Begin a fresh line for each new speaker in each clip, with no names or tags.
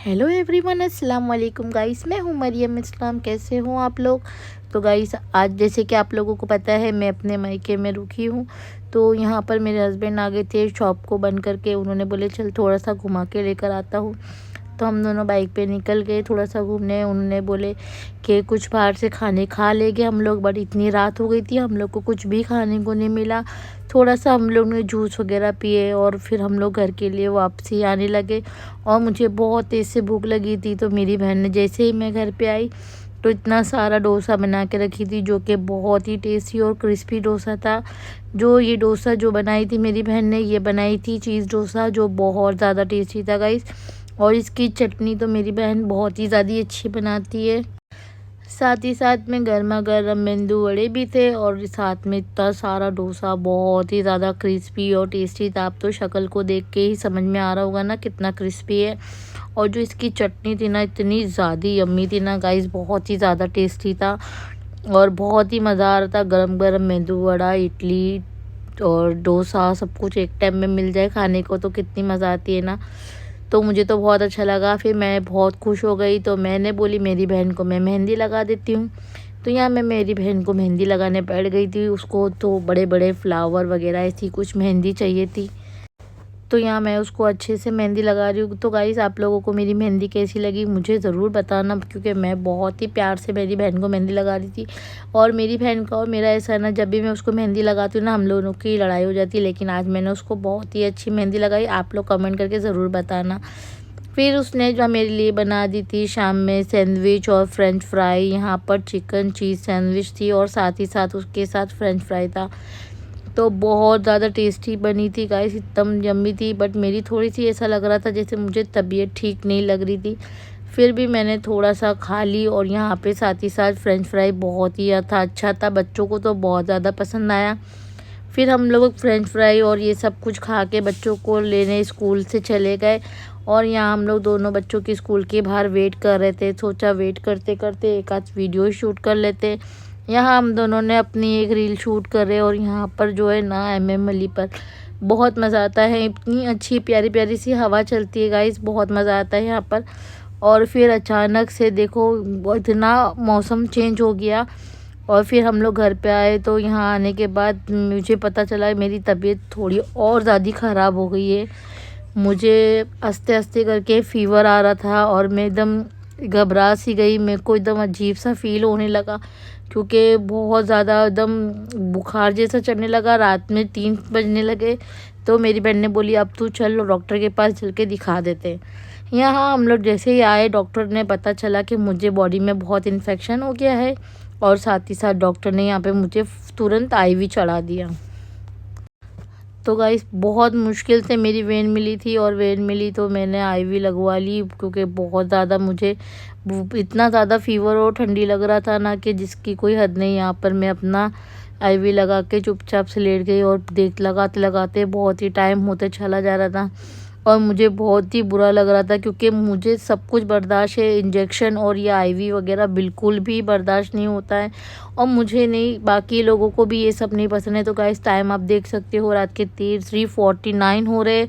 Hello everyone, अस्सलाम वालेकुम guys. मैं हूँ मरियम इस्लाम। कैसे हो आप लोग? तो गाइस, आज जैसे कि आप लोगों को पता है, मैं अपने मायके में रुकी हूँ। तो यहाँ पर मेरे हस्बैंड आ गए थे शॉप को बंद करके। उन्होंने बोले चल थोड़ा सा घुमा के लेकर आता हूँ। तो हम दोनों बाइक पे निकल गए थोड़ा सा घूमने। उन्होंने बोले कि कुछ बाहर से खाने खा लेंगे हम लोग, बट इतनी रात हो गई थी, हम लोग को कुछ भी खाने को नहीं मिला। थोड़ा सा हम लोग ने जूस वगैरह पिए और फिर हम लोग घर के लिए वापसी आने लगे। और मुझे बहुत तेज़ से भूख लगी थी, तो मेरी बहन ने जैसे ही मैं घर पे आई तो इतना सारा डोसा बना के रखी थी, जो कि बहुत ही टेस्टी और क्रिस्पी डोसा था। ये डोसा जो बनाई थी मेरी बहन ने, ये बनाई थी चीज़ डोसा, जो बहुत ज़्यादा टेस्टी था गाइस। और इसकी चटनी तो मेरी बहन बहुत ही ज़्यादा अच्छी बनाती है। साथ ही साथ में गर्मा गर्म मेंदू वड़े भी थे और साथ में इतना सारा डोसा, बहुत ही ज़्यादा क्रिस्पी और टेस्टी था। आप तो शक्ल को देख के ही समझ में आ रहा होगा ना कितना क्रिस्पी है। और जो इसकी चटनी थी ना, इतनी ज़्यादा यम्मी थी ना गाइस, बहुत ही ज़्यादा टेस्टी था और बहुत ही मज़ा आ रहा था। गरम गरम मेंदू वड़ा, इडली और डोसा सब कुछ एक टाइम में मिल जाए खाने को तो कितनी मज़ा आती है ना। तो मुझे तो बहुत अच्छा लगा। फिर मैं बहुत खुश हो गई, तो मैंने बोली मेरी बहन को मैं मेहंदी लगा देती हूँ। तो यहाँ मैं मेरी बहन को मेहंदी लगाने बैठ गई थी। उसको तो बड़े बड़े फ्लावर वगैरह ऐसी कुछ मेहंदी चाहिए थी। तो यहाँ मैं उसको अच्छे से मेहंदी लगा रही हूँ। तो गाइस, आप लोगों को मेरी मेहंदी कैसी लगी मुझे ज़रूर बताना, क्योंकि मैं बहुत ही प्यार से मेरी बहन को मेहंदी लगा रही थी। और मेरी बहन का और मेरा ऐसा है ना, जब भी मैं उसको मेहंदी लगाती हूँ ना, हम लोगों की लड़ाई हो जाती है। लेकिन आज मैंने उसको बहुत ही अच्छी मेहंदी लगाई। आप लोग कमेंट करके ज़रूर बताना। फिर उसने जो मेरे लिए बना दी थी शाम में सैंडविच और फ्रेंच फ्राई। यहाँ पर चिकन चीज़ सैंडविच थी और साथ ही साथ उसके साथ फ्रेंच फ्राई था। तो बहुत ज़्यादा टेस्टी बनी थी गाइस, एकदम यम्मी थी। बट मेरी थोड़ी सी ऐसा लग रहा था जैसे मुझे तबीयत ठीक नहीं लग रही थी। फिर भी मैंने थोड़ा सा खा ली। और यहाँ पे साथ ही साथ फ्रेंच फ्राई बहुत ही अच्छा था, बच्चों को तो बहुत ज़्यादा पसंद आया। फिर हम लोग फ्रेंच फ्राई और ये सब कुछ खा के बच्चों को लेने स्कूल से चले गए। और यहाँ हम लोग दोनों बच्चों की स्कूल के बाहर वेट कर रहे थे। सोचा वेट करते करते एक आध वीडियो शूट कर लेते। यहाँ हम दोनों ने अपनी एक रील शूट कर रहे। और यहाँ पर जो है ना, MM अली पर बहुत मज़ा आता है। इतनी अच्छी प्यारी प्यारी सी हवा चलती है गाइस, बहुत मज़ा आता है यहाँ पर। और फिर अचानक से देखो इतना मौसम चेंज हो गया। और फिर हम लोग घर पे आए, तो यहाँ आने के बाद मुझे पता चला मेरी तबीयत थोड़ी और ज़्यादा ख़राब हो गई है। मुझे आस्ते आस्ते करके फ़ीवर आ रहा था और मैं एकदम घबरा सी गई। मेरे को एकदम अजीब सा फील होने लगा, क्योंकि बहुत ज़्यादा एकदम बुखार जैसा चढ़ने लगा। रात में 3 बजने लगे। तो मेरी बहन ने बोली अब तू चल डॉक्टर के पास चल के दिखा देते हैं। यहाँ हम लोग जैसे ही आए, डॉक्टर ने पता चला कि मुझे बॉडी में बहुत इन्फेक्शन हो गया है। और साथ ही साथ डॉक्टर ने यहाँ पे मुझे तुरंत IV चढ़ा दिया। तो गाइस, बहुत मुश्किल से मेरी वेन मिली थी और वेन मिली तो मैंने IV लगवा ली, क्योंकि बहुत ज़्यादा मुझे इतना ज़्यादा फ़ीवर और ठंडी लग रहा था ना कि जिसकी कोई हद नहीं। यहाँ पर मैं अपना IV लगा के चुपचाप से लेट गई और लगाते लगाते बहुत ही टाइम होते चला जा रहा था। और मुझे बहुत ही बुरा लग रहा था, क्योंकि मुझे सब कुछ बर्दाश्त है, इंजेक्शन और ये IV वगैरह बिल्कुल भी बर्दाश्त नहीं होता है। और मुझे नहीं, बाकी लोगों को भी ये सब नहीं पसंद है। तो गाइस, टाइम आप देख सकते हो, रात के 3:49 हो रहे।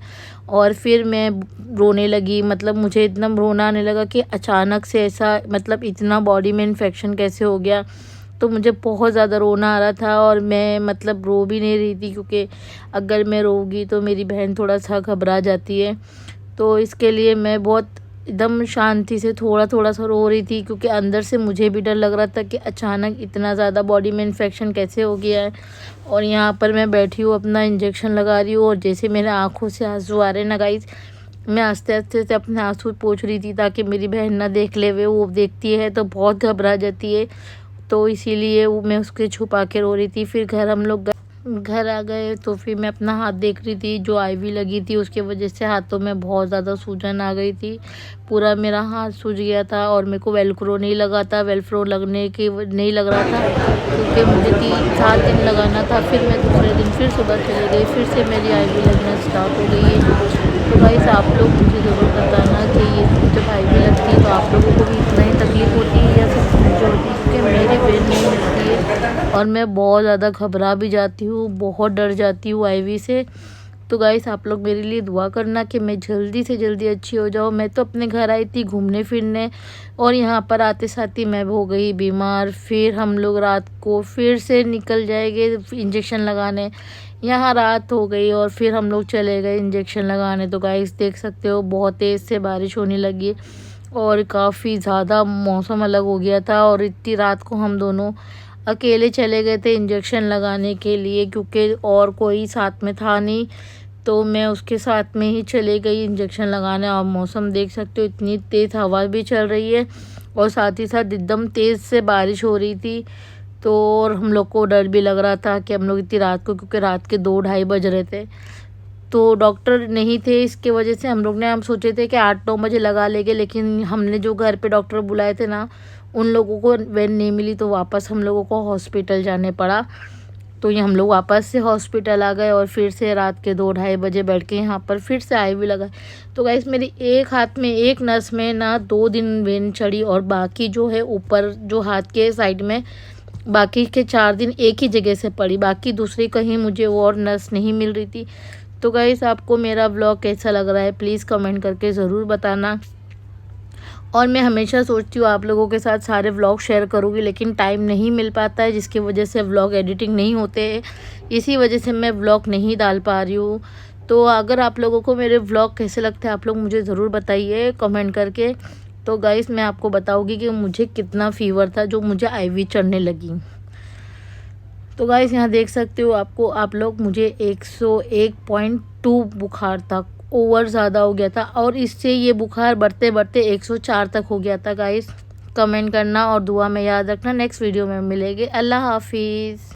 और फिर मैं रोने लगी। मतलब मुझे इतना रोना आने लगा कि अचानक से ऐसा, मतलब इतना बॉडी में इन्फेक्शन कैसे हो गया। तो मुझे बहुत ज़्यादा रोना आ रहा था और मैं मतलब रो भी नहीं रही थी, क्योंकि अगर मैं रोऊंगी तो मेरी बहन थोड़ा सा घबरा जाती है। तो इसके लिए मैं बहुत एकदम शांति से थोड़ा थोड़ा सा रो रही थी, क्योंकि अंदर से मुझे भी डर लग रहा था कि अचानक इतना ज़्यादा बॉडी में इन्फेक्शन कैसे हो गया है। और यहाँ पर मैं बैठी हूँ, अपना इंजेक्शन लगा रही हूँ और जैसे मेरे आँखों से आंसू आ रहे ना गाइस, मैं आस्ते आस्ते से अपने आंसू पोंछ रही थी ताकि मेरी बहन ना देख ले। वो देखती है तो बहुत घबरा जाती है, तो इसीलिए वो मैं उसके छुपा के रो रही थी। फिर हम लोग घर आ गए, तो फिर मैं अपना हाथ देख रही थी। जो IV लगी थी उसके वजह से हाथों में बहुत ज़्यादा सूजन आ गई थी। पूरा मेरा हाथ सूज गया था और मेरे को वेलक्रो नहीं लगा था। वेलक्रो लगने की नहीं लग रहा था, क्योंकि मुझे 3-7 दिन लगाना था। फिर मैं दूसरे दिन फिर सुबह चली गई, फिर से मेरी IV लगना स्टार्ट हो गई है। तो गाइस, आप लोग मुझे ज़रूर बताना कि ये जब IV लगती है तो आप लोगों को भी इतना ही तकलीफ़ होती है या सिर्फ मुझे होती है, क्योंकि मेरी वेन नहीं मिलती है और मैं बहुत ज़्यादा घबरा भी जाती हूँ, बहुत डर जाती हूँ IV से। तो गाइस आप लोग मेरे लिए दुआ करना कि मैं जल्दी से जल्दी अच्छी हो जाऊँ। मैं तो अपने घर आई थी घूमने फिरने और यहाँ पर आते साथ ही मैं हो गई बीमार। फिर हम लोग रात को फिर से निकल जाएंगे इंजेक्शन लगाने। यहाँ रात हो गई और फिर हम लोग चले गए इंजेक्शन लगाने। तो गाइस देख सकते हो बहुत तेज़ से बारिश होने लगी और काफ़ी ज़्यादा मौसम अलग हो गया था। और इतनी रात को हम दोनों अकेले चले गए थे इंजेक्शन लगाने के लिए, क्योंकि और कोई साथ में था नहीं। तो मैं उसके साथ में ही चले गई इंजेक्शन लगाने। और मौसम देख सकते हो इतनी तेज़ हवा भी चल रही है और साथ ही साथ एकदम तेज़ से बारिश हो रही थी। तो और हम लोग को डर भी लग रहा था कि हम लोग इतनी रात को, क्योंकि रात के 2-2:30 बज रहे थे, तो डॉक्टर नहीं थे। इसके वजह से हम सोचे थे कि 8-9 बजे लगा लेंगे, लेकिन हमने जो घर पे डॉक्टर बुलाए थे ना, उन लोगों को वैन नहीं मिली, तो वापस हम लोगों को हॉस्पिटल जाने पड़ा। तो ये हम लोग वापस से हॉस्पिटल आ गए और फिर से रात के 2-2:30 बजे बैठ के यहाँ पर फिर से IV लगा। तो गाइस मेरी एक हाथ में एक नस में ना 2 दिन वेन चढ़ी और बाकी जो है ऊपर जो हाथ के साइड में बाकी के 4 दिन एक ही जगह से पड़ी, बाकी दूसरी कहीं मुझे वो और नस नहीं मिल रही थी। तो गाइस आपको मेरा व्लॉग कैसा लग रहा है प्लीज़ कमेंट करके ज़रूर बताना। और मैं हमेशा सोचती हूँ आप लोगों के साथ सारे व्लॉग शेयर करूँगी, लेकिन टाइम नहीं मिल पाता है, जिसकी वजह से व्लॉग एडिटिंग नहीं होते। इसी वजह से मैं व्लॉग नहीं डाल पा रही हूँ। तो अगर आप लोगों को मेरे व्लॉग कैसे लगते हैं आप लोग मुझे ज़रूर बताइए कमेंट करके। तो गाइस मैं आपको बताऊँगी कि मुझे कितना फ़ीवर था जो मुझे IV चढ़ने लगी। तो गाइस यहाँ देख सकते हो आप लोग, मुझे 101.2 बुखार था, ओवर ज़्यादा हो गया था। और इससे ये बुखार बढ़ते बढ़ते 104 तक हो गया था। गाइस कमेंट करना और दुआ में याद रखना। नेक्स्ट वीडियो में मिलेंगे। अल्लाह हाफिज़।